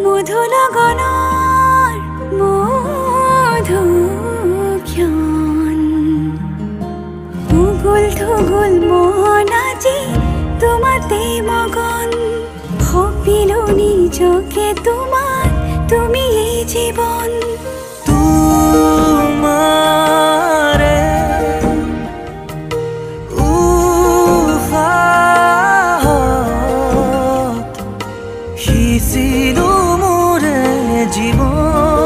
মধু লগনৰ মধুক্ষণ উগুল থুগুল মন আজি তোমাতে মগন ভাবিলো নিজকে তোমাৰ তুমি এই জীবন তোমাৰে উফাহত সিঁচিলো মোৰে জীৱন